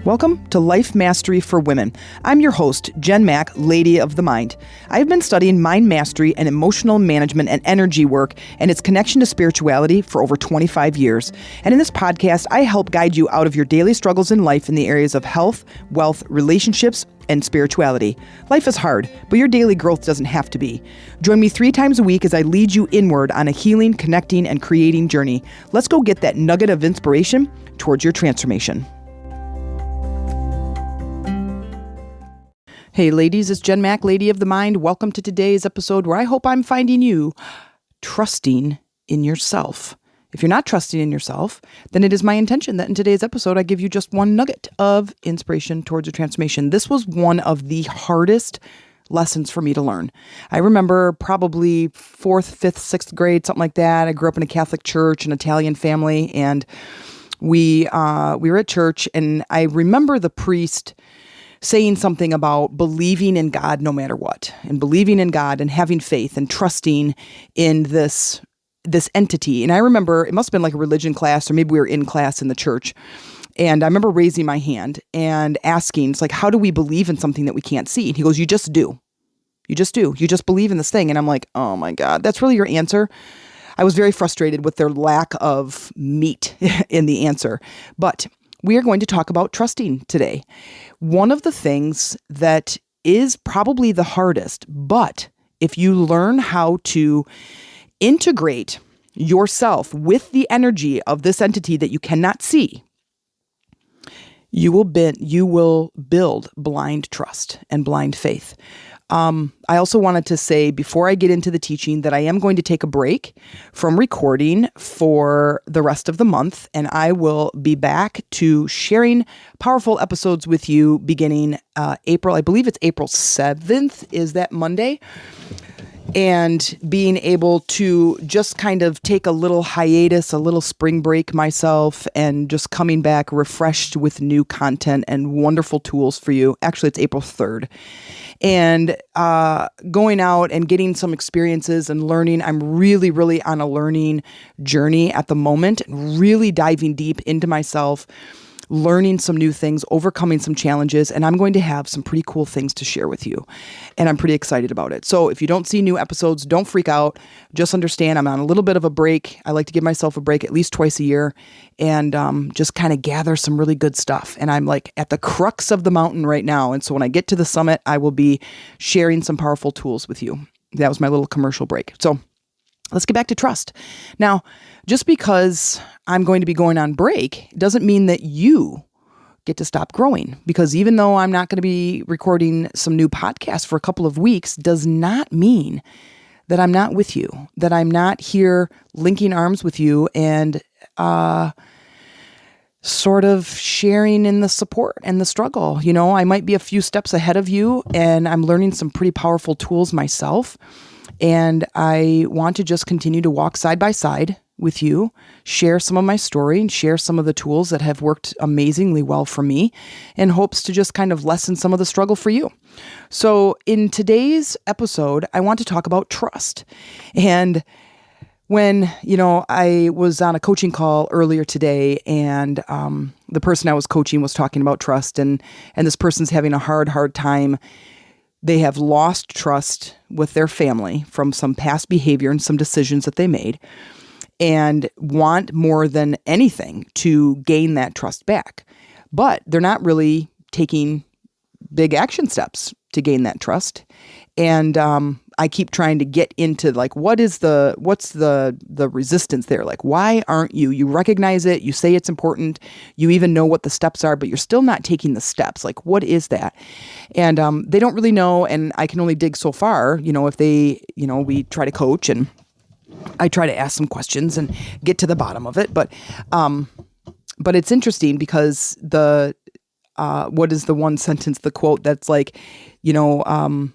Welcome to Life Mastery for Women. I'm your host, Jen Mack, Lady of the Mind. I've been studying mind mastery and emotional management and energy work and its connection to spirituality for over 25 years. And in this podcast, I help guide you out of your daily struggles in life in the areas of health, wealth, relationships, and spirituality. Life is hard, but your daily growth doesn't have to be. Join me 3 times a week as I lead you inward on a healing, connecting, and creating journey. Let's go get that nugget of inspiration towards your transformation. Hey ladies, it's Jen Mack, Lady of the Mind. Welcome to today's episode where I hope I'm finding you trusting in yourself. If you're not trusting in yourself, then it is my intention that in today's episode, I give you just one nugget of inspiration towards your transformation. This was one of the hardest lessons for me to learn. I remember probably 4th, 5th, 6th grade, something like that. I grew up in a Catholic church, an Italian family, and we were at church, and I remember the priest saying something about believing in God no matter what, and believing in God and having faith and trusting in this entity. And I remember it must have been like a religion class, or maybe we were in class in the church. And I remember raising my hand and asking, it's like, how do we believe in something that we can't see? And he goes, you just do. You just do. You just believe in this thing. And I'm like, oh my God, that's really your answer? I was very frustrated with their lack of meat in the answer. But we are going to talk about trusting today. One of the things that is probably the hardest, but if you learn how to integrate yourself with the energy of this entity that you cannot see, you will build blind trust and blind faith. I also wanted to say before I get into the teaching that I am going to take a break from recording for the rest of the month, and I will be back to sharing powerful episodes with you beginning April. I believe it's April 7th is that Monday. And being able to just kind of take a little hiatus, a little spring break myself, and just coming back refreshed with new content and wonderful tools for you. Actually, it's April 3rd. And going out and getting some experiences and learning. I'm really, really on a learning journey at the moment, really diving deep into myself, learning some new things, overcoming some challenges, and I'm going to have some pretty cool things to share with you. And I'm pretty excited about it. So if you don't see new episodes, don't freak out. Just understand I'm on a little bit of a break. I like to give myself a break at least twice a year and just kind of gather some really good stuff. And I'm like at the crux of the mountain right now. And so when I get to the summit, I will be sharing some powerful tools with you. That was my little commercial break. So let's get back to trust. Now, just because I'm going to be going on break doesn't mean that you get to stop growing, because even though I'm not going to be recording some new podcasts for a couple of weeks, does not mean that I'm not with you, that I'm not here linking arms with you and sort of sharing in the support and the struggle. You know, I might be a few steps ahead of you, and I'm learning some pretty powerful tools myself. And I want to just continue to walk side by side with you, share some of my story and share some of the tools that have worked amazingly well for me, in hopes to just kind of lessen some of the struggle for you. So in today's episode, I want to talk about trust. And when, I was on a coaching call earlier today, and the person I was coaching was talking about trust, and this person's having a hard time. They have lost trust with their family from some past behavior and some decisions that they made, and want more than anything to gain that trust back. But they're not really taking big action steps to gain that trust. And I keep trying to get into like, what's the resistance there? Like, why aren't you recognize it, you say it's important, you even know what the steps are, but you're still not taking the steps. Like, what is that? And they don't really know. And I can only dig so far, if they, we try to coach, and I try to ask some questions and get to the bottom of it. But it's interesting because what is the one sentence, the quote that's like, a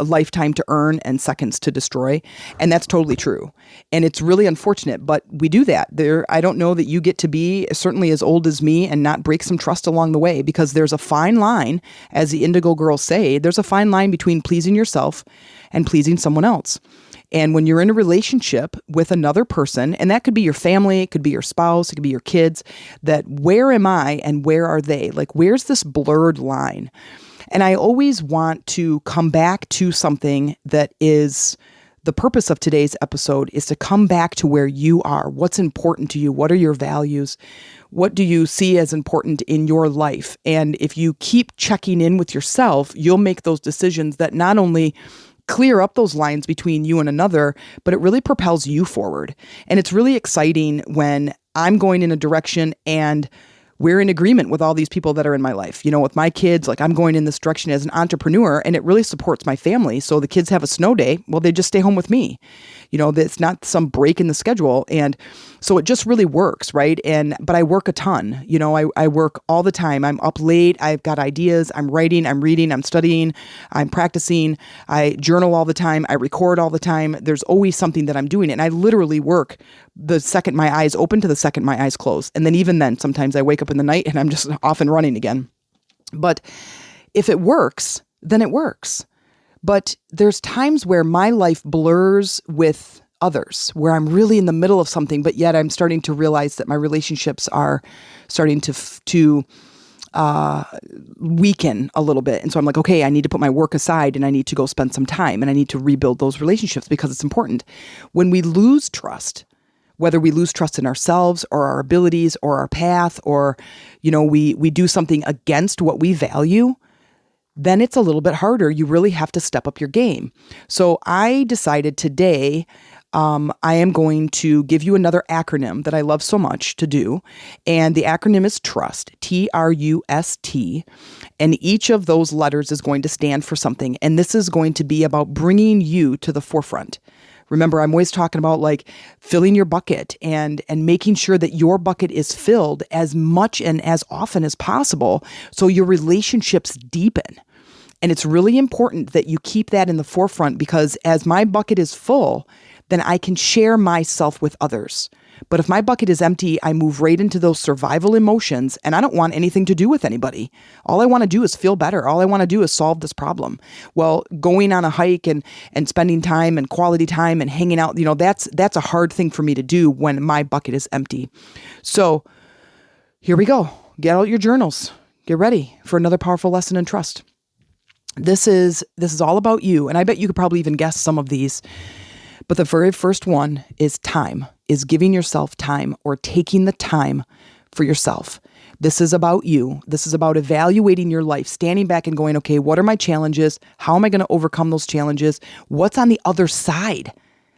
lifetime to earn and seconds to destroy. And that's totally true. And it's really unfortunate, but we do that. I don't know that you get to be certainly as old as me and not break some trust along the way, because there's a fine line, as the Indigo Girls say, there's a fine line between pleasing yourself and pleasing someone else. And when you're in a relationship with another person, and that could be your family, it could be your spouse, it could be your kids, that where am I and where are they? Like, where's this blurred line? And I always want to come back to something that is the purpose of today's episode, is to come back to where you are. What's important to you? What are your values? What do you see as important in your life? And if you keep checking in with yourself, you'll make those decisions that not only clear up those lines between you and another, but it really propels you forward. And it's really exciting when I'm going in a direction and we're in agreement with all these people that are in my life. You know, with my kids, like I'm going in this direction as an entrepreneur, and it really supports my family. So the kids have a snow day, well, they just stay home with me. You know, it's not some break in the schedule. And so it just really works, right? But I work a ton. You know, I work all the time. I'm up late. I've got ideas. I'm writing, I'm reading, I'm studying, I'm practicing. I journal all the time. I record all the time. There's always something that I'm doing. And I literally work the second my eyes open to the second my eyes close. And then even then, sometimes I wake up in the night and I'm just off and running again. But if it works, then it works. But there's times where my life blurs with others, where I'm really in the middle of something, but yet I'm starting to realize that my relationships are starting to weaken a little bit. And so I'm like, okay, I need to put my work aside and I need to go spend some time and I need to rebuild those relationships because it's important. When we lose trust, whether we lose trust in ourselves or our abilities or our path, or, you know, we do something against what we value, then it's a little bit harder. You really have to step up your game. So I decided today, I am going to give you another acronym that I love so much to do. And the acronym is TRUST, T-R-U-S-T. And each of those letters is going to stand for something. And this is going to be about bringing you to the forefront. Remember, I'm always talking about like filling your bucket and making sure that your bucket is filled as much and as often as possible so your relationships deepen. And it's really important that you keep that in the forefront, because as my bucket is full, then I can share myself with others. But if my bucket is empty, I move right into those survival emotions, and I don't want anything to do with anybody. All I want to do is feel better. All I want to do is solve this problem. Well, going on a hike and spending time and quality time and hanging out, you know, that's a hard thing for me to do when my bucket is empty. So here we go. Get out your journals. Get ready for another powerful lesson in trust. This is all about you. And I bet you could probably even guess some of these. But the very first one is time, is giving yourself time, or taking the time for yourself. This is about you. This is about evaluating your life, standing back and going, okay, what are my challenges? How am I going to overcome those challenges? What's on the other side?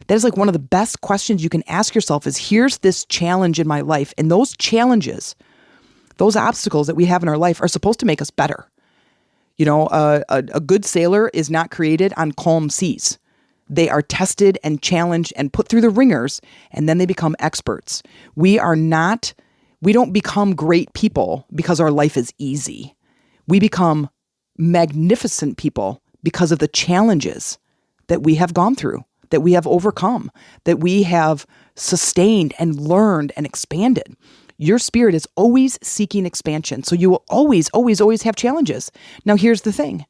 That is like one of the best questions you can ask yourself is, here's this challenge in my life. And those challenges, those obstacles that we have in our life are supposed to make us better. You know, a good sailor is not created on calm seas. They are tested and challenged and put through the ringers, and then they become experts. We don't become great people because our life is easy. We become magnificent people because of the challenges that we have gone through, that we have overcome, that we have sustained and learned and expanded. Your spirit is always seeking expansion. So you will always, always, always have challenges. Now, here's the thing.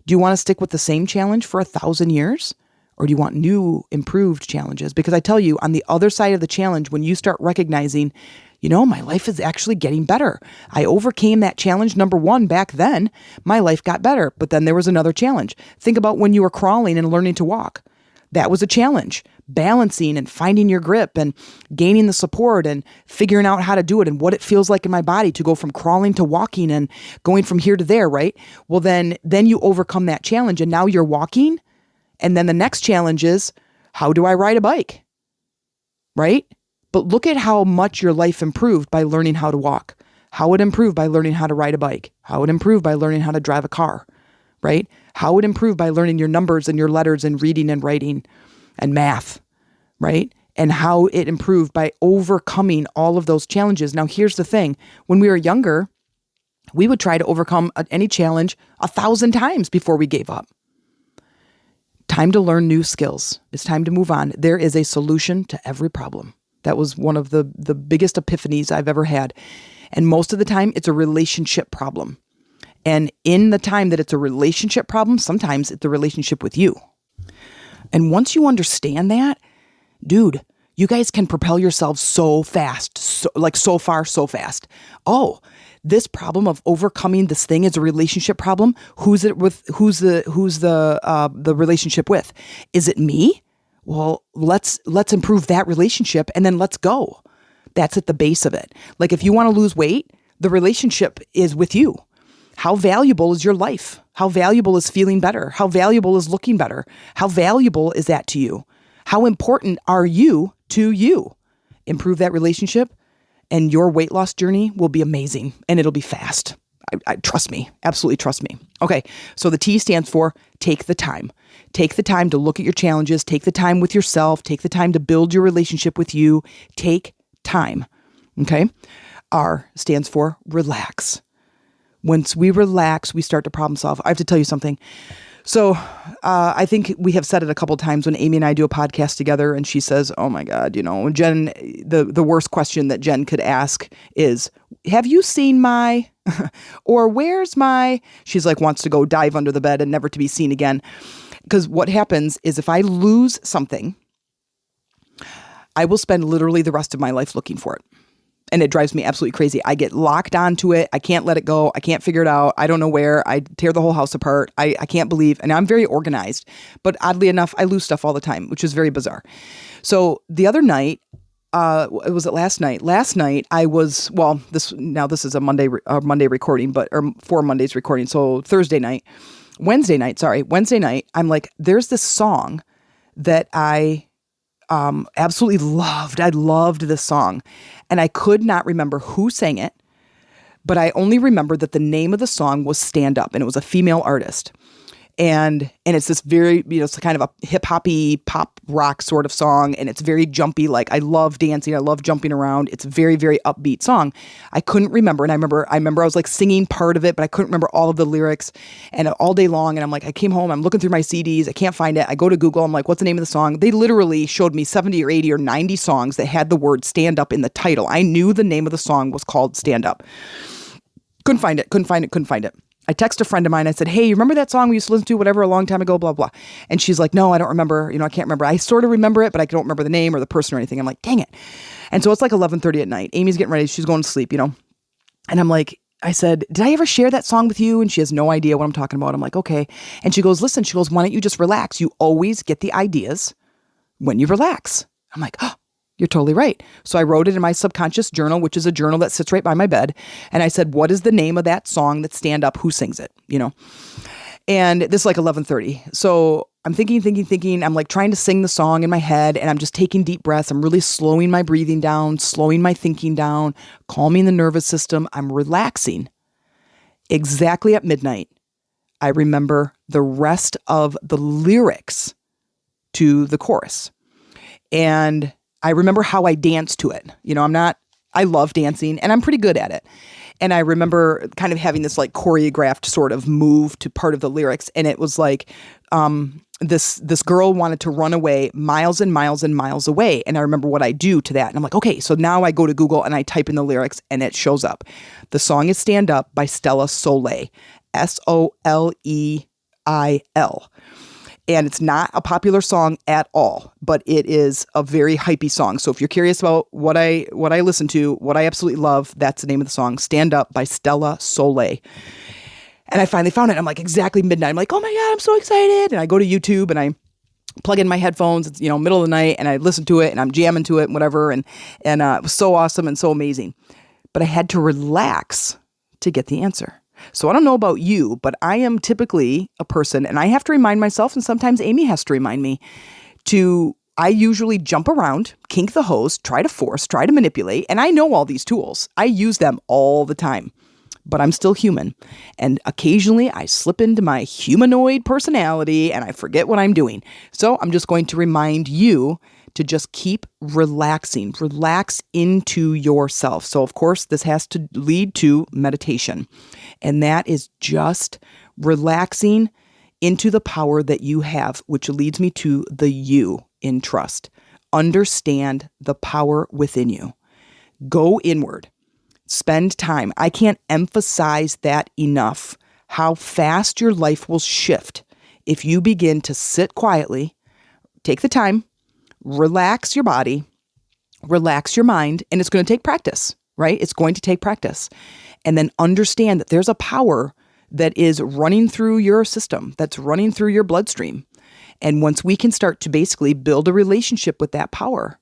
Do you want to stick with the same challenge for 1,000 years? Or do you want new, improved challenges? Because I tell you, on the other side of the challenge, when you start recognizing, you know, my life is actually getting better. I overcame that challenge number 1 back then. My life got better. But then there was another challenge. Think about when you were crawling and learning to walk. That was a challenge. Balancing and finding your grip and gaining the support and figuring out how to do it and what it feels like in my body to go from crawling to walking and going from here to there, right? Well, then you overcome that challenge and now you're walking. And then the next challenge is, how do I ride a bike? Right? But look at how much your life improved by learning how to walk. How it improved by learning how to ride a bike. How it improved by learning how to drive a car. Right? How it improved by learning your numbers and your letters and reading and writing and math. Right? And how it improved by overcoming all of those challenges. Now, here's the thing. When we were younger, we would try to overcome any challenge 1,000 times before we gave up. Time to learn new skills. It's time to move on. There is a solution to every problem. That was one of the biggest epiphanies I've ever had. And most of the time, it's a relationship problem. And in the time that it's a relationship problem, sometimes it's a relationship with you. And once you understand that, dude, you guys can propel yourselves so fast, so far, so fast. Oh, this problem of overcoming this thing is a relationship problem. Who's it with? Who's the relationship with? Is it me? Well, let's improve that relationship and then let's go. That's at the base of it. Like if you want to lose weight, the relationship is with you. How valuable is your life? How valuable is feeling better? How valuable is looking better? How valuable is that to you? How important are you to you? Improve that relationship and your weight loss journey will be amazing and it'll be fast. I trust me. Absolutely trust me. Okay. So the T stands for take the time. Take the time to look at your challenges. Take the time with yourself. Take the time to build your relationship with you. Take time. Okay. R stands for relax. Once we relax, we start to problem solve. I have to tell you something. So I think we have said it a couple of times when Amy and I do a podcast together and she says, oh my God, Jen, the worst question that Jen could ask is, have you seen my, or where's my, she's like wants to go dive under the bed and never to be seen again. Because what happens is if I lose something, I will spend literally the rest of my life looking for it. And it drives me absolutely crazy. I get locked onto it. I can't let it go. I can't figure it out. I don't know where. I tear the whole house apart. I can't believe, and I'm very organized, but oddly enough, I lose stuff all the time, which is very bizarre. So the other night, was it last night? Last night I was, this is a Monday recording, or 4 Mondays recording. So Wednesday night, I'm like, there's this song that I absolutely loved. I loved this song and I could not remember who sang it, but I only remembered that the name of the song was Stand Up and it was a female artist. And it's this very, it's kind of a hip hoppy pop rock sort of song. And it's very jumpy. Like I love dancing. I love jumping around. It's a very, very upbeat song. I couldn't remember. And I remember I was like singing part of it, but I couldn't remember all of the lyrics and all day long. And I'm like, I came home, I'm looking through my CDs. I can't find it. I go to Google. I'm like, what's the name of the song? They literally showed me 70 or 80 or 90 songs that had the word Stand Up in the title. I knew the name of the song was called Stand Up. Couldn't find it. I text a friend of mine. I said, hey, you remember that song we used to listen to, whatever, a long time ago, blah, blah. And she's like, no, I don't remember. I can't remember. I sort of remember it, but I don't remember the name or the person or anything. I'm like, dang it. And so it's like 11:30 at night. Amy's getting ready. She's going to sleep, And I'm like, I said, did I ever share that song with you? And she has no idea what I'm talking about. I'm like, okay. And she goes, listen, why don't you just relax? You always get the ideas when you relax. I'm like, oh, you're totally right. So I wrote it in my subconscious journal, which is a journal that sits right by my bed. And I said, what is the name of that song that Stand Up? Who sings it? And this is like 11:30. So I'm thinking. I'm like trying to sing the song in my head and I'm just taking deep breaths. I'm really slowing my breathing down, slowing my thinking down, calming the nervous system. I'm relaxing. Exactly at midnight, I remember the rest of the lyrics to the chorus. And I remember how I danced to it. I love dancing and I'm pretty good at it. And I remember kind of having this like choreographed sort of move to part of the lyrics. And it was like, this girl wanted to run away miles and miles and miles away. And I remember what I do to that. And I'm like, okay, so now I go to Google and I type in the lyrics and it shows up. The song is Stand Up by Stella Soleil, Soleil. And it's not a popular song at all, but it is a very hypey song. So if you're curious about what I listen to, what I absolutely love, that's the name of the song, Stand Up by Stella Soleil. And I finally found it. I'm like, exactly midnight. I'm like, oh my God, I'm so excited. And I go to YouTube and I plug in my headphones. It's, middle of the night and I listen to it and I'm jamming to it and whatever. And it was so awesome and so amazing. But I had to relax to get the answer. So I don't know about you, but I am typically a person, and I have to remind myself, and sometimes Amy has to remind me, I usually jump around, kink the hose, try to force, try to manipulate, and I know all these tools. I use them all the time, but I'm still human. And occasionally I slip into my humanoid personality and I forget what I'm doing. So I'm just going to remind you to just keep relaxing, relax into yourself. So of course, this has to lead to meditation. And that is just relaxing into the power that you have, which leads me to the you in trust. Understand the power within you. Go inward. Spend time. I can't emphasize that enough, how fast your life will shift if you begin to sit quietly, take the time, relax your body, relax your mind, and it's going to take practice, right? It's going to take practice. And then understand that there's a power that is running through your system, that's running through your bloodstream. And once we can start to basically build a relationship with that power,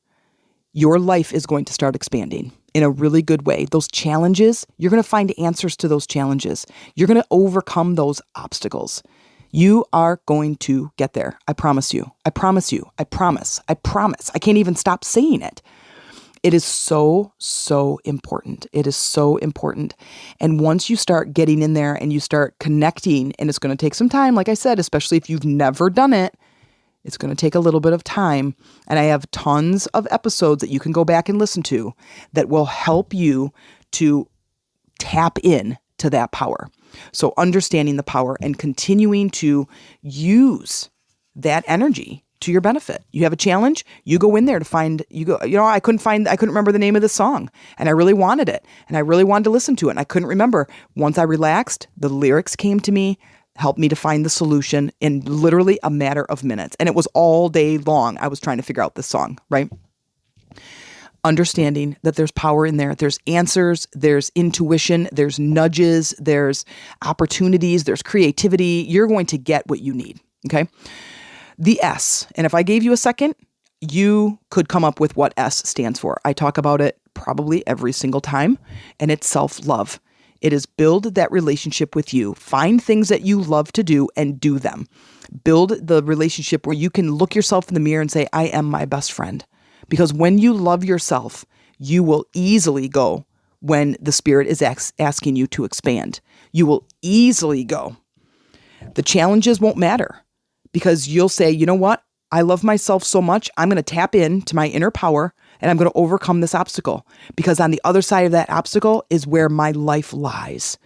your life is going to start expanding in a really good way. Those challenges, you're going to find answers to those challenges. You're going to overcome those obstacles. You are going to get there. I promise you. I promise you. I promise. I promise. I can't even stop saying it. It is so, so important. It is so important. And once you start getting in there and you start connecting, and it's going to take some time, like I said, especially if you've never done it, it's going to take a little bit of time. And I have tons of episodes that you can go back and listen to that will help you to tap in to that power. So understanding the power and continuing to use that energy to your benefit. You have a challenge, you go in there to find, I couldn't remember the name of the song, and I really wanted it, and I really wanted to listen to it, and I couldn't remember. Once I relaxed, the lyrics came to me, helped me to find the solution in literally a matter of minutes. And it was all day long I was trying to figure out this song, right? Understanding that there's power in there. There's answers, there's intuition, there's nudges, there's opportunities, there's creativity. You're going to get what you need, okay? The S, and if I gave you a second, you could come up with what S stands for. I talk about it probably every single time, and it's self-love. It is build that relationship with you. Find things that you love to do and do them. Build the relationship where you can look yourself in the mirror and say, I am my best friend. Because when you love yourself, you will easily go when the spirit is asking you to expand. You will easily go. The challenges won't matter because you'll say, you know what? I love myself so much. I'm going to tap into my inner power and I'm going to overcome this obstacle, because on the other side of that obstacle is where my life lies.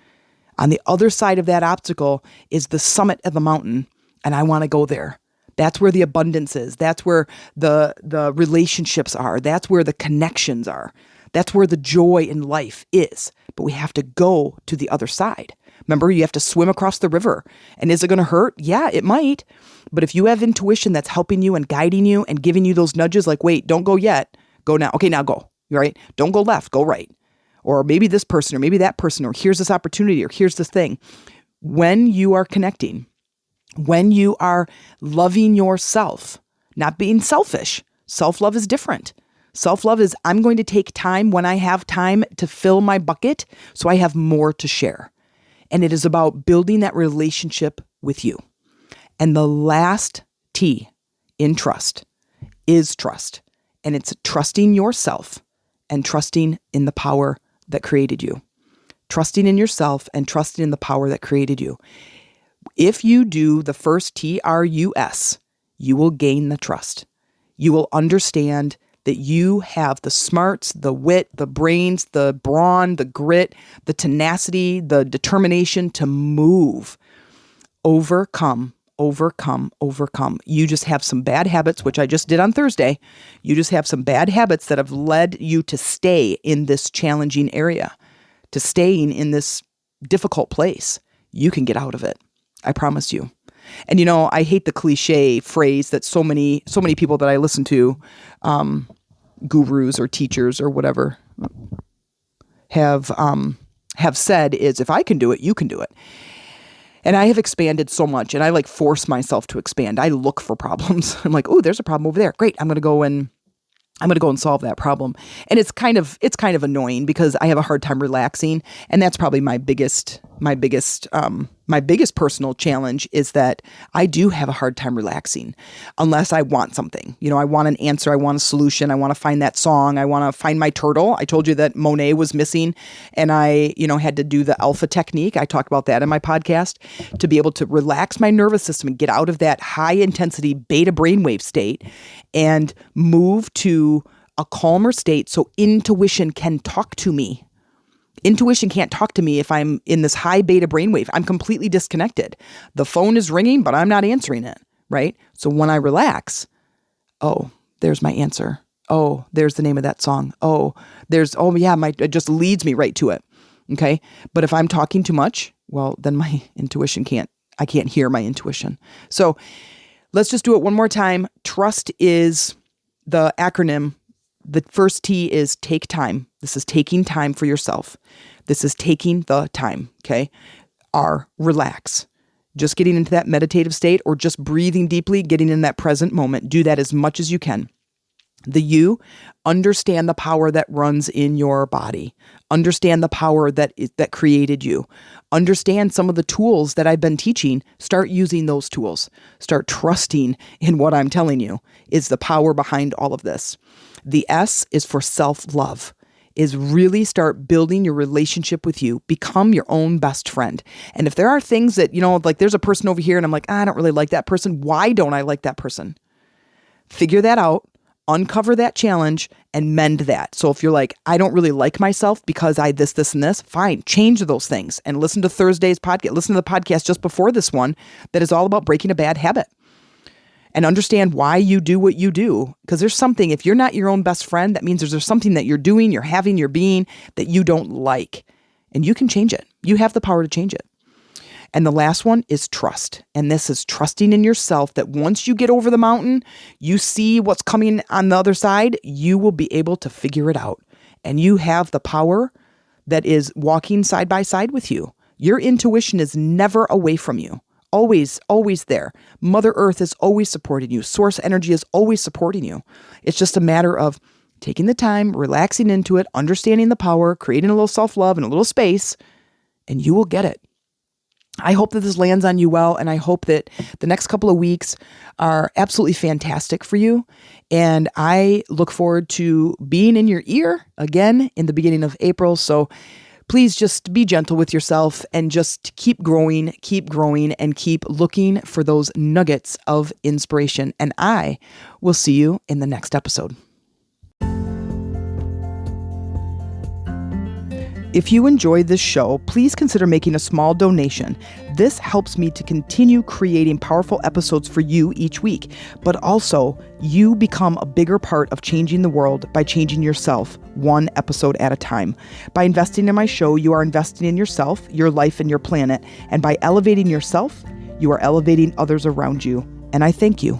On the other side of that obstacle is the summit of the mountain, and I want to go there. That's where the abundance is. That's where the relationships are. That's where the connections are. That's where the joy in life is. But we have to go to the other side. Remember, you have to swim across the river. And is it going to hurt? Yeah, it might. But if you have intuition that's helping you and guiding you and giving you those nudges like, wait, don't go yet. Go now. Okay, now go. Right? Don't go left. Go right. Or maybe this person or maybe that person, or here's this opportunity or here's this thing. When you are connecting, when you are loving yourself, not being selfish, self-love is different. Self-love is I'm going to take time when I have time to fill my bucket so I have more to share. And it is about building that relationship with you. And the last T in trust is trust. And it's trusting yourself and trusting in the power that created you. Trusting in yourself and trusting in the power that created you. If you do the first TRUS, you will gain the trust. You will understand that you have the smarts, the wit, the brains, the brawn, the grit, the tenacity, the determination to move, overcome. You just have some bad habits, which I just did on Thursday. You just have some bad habits that have led you to stay in this challenging area, to staying in this difficult place. You can get out of it. I promise you. And I hate the cliche phrase that so many people that I listen to, gurus or teachers or whatever, have said is, if I can do it, you can do it. And I have expanded so much, and I force myself to expand. I look for problems. I'm like, oh, there's a problem over there. Great. I'm going to go and solve that problem. And it's kind of annoying because I have a hard time relaxing. And that's probably my biggest personal challenge is that I do have a hard time relaxing unless I want something. I want an answer. I want a solution. I want to find that song. I want to find my turtle. I told you that Monet was missing and I, had to do the alpha technique. I talked about that in my podcast to be able to relax my nervous system and get out of that high intensity beta brainwave state and move to a calmer state so intuition can talk to me. Intuition can't talk to me if I'm in this high beta brainwave. I'm completely disconnected. The phone is ringing, but I'm not answering it, right? So when I relax, oh, there's my answer. Oh, there's the name of that song. It just leads me right to it. Okay. But if I'm talking too much, well, then my intuition I can't hear my intuition. So let's just do it one more time. Trust is the acronym. The first T is take time. This is taking time for yourself. This is taking the time, okay? R, relax. Just getting into that meditative state or just breathing deeply, getting in that present moment. Do that as much as you can. The U, understand the power that runs in your body. Understand the power that created you. Understand some of the tools that I've been teaching. Start using those tools. Start trusting in what I'm telling you is the power behind all of this. The S is for self-love, is really start building your relationship with you. Become your own best friend. And if there are things that, like there's a person over here and I'm like, I don't really like that person. Why don't I like that person? Figure that out. Uncover that challenge and mend that. So if you're like, I don't really like myself because I this, and this, fine, change those things and listen to Thursday's podcast. Listen to the podcast just before this one that is all about breaking a bad habit and understand why you do what you do. Because there's something, if you're not your own best friend, that means there's something that you're doing, you're having, you're being that you don't like, and you can change it. You have the power to change it. And the last one is trust. And this is trusting in yourself that once you get over the mountain, you see what's coming on the other side, you will be able to figure it out. And you have the power that is walking side by side with you. Your intuition is never away from you. Always, always there. Mother Earth is always supporting you. Source energy is always supporting you. It's just a matter of taking the time, relaxing into it, understanding the power, creating a little self-love and a little space, and you will get it. I hope that this lands on you well, and I hope that the next couple of weeks are absolutely fantastic for you. And I look forward to being in your ear again in the beginning of April. So please just be gentle with yourself and just keep growing, and keep looking for those nuggets of inspiration. And I will see you in the next episode. If you enjoyed this show, please consider making a small donation. This helps me to continue creating powerful episodes for you each week, but also you become a bigger part of changing the world by changing yourself one episode at a time. By investing in my show, you are investing in yourself, your life, and your planet. And by elevating yourself, you are elevating others around you. And I thank you.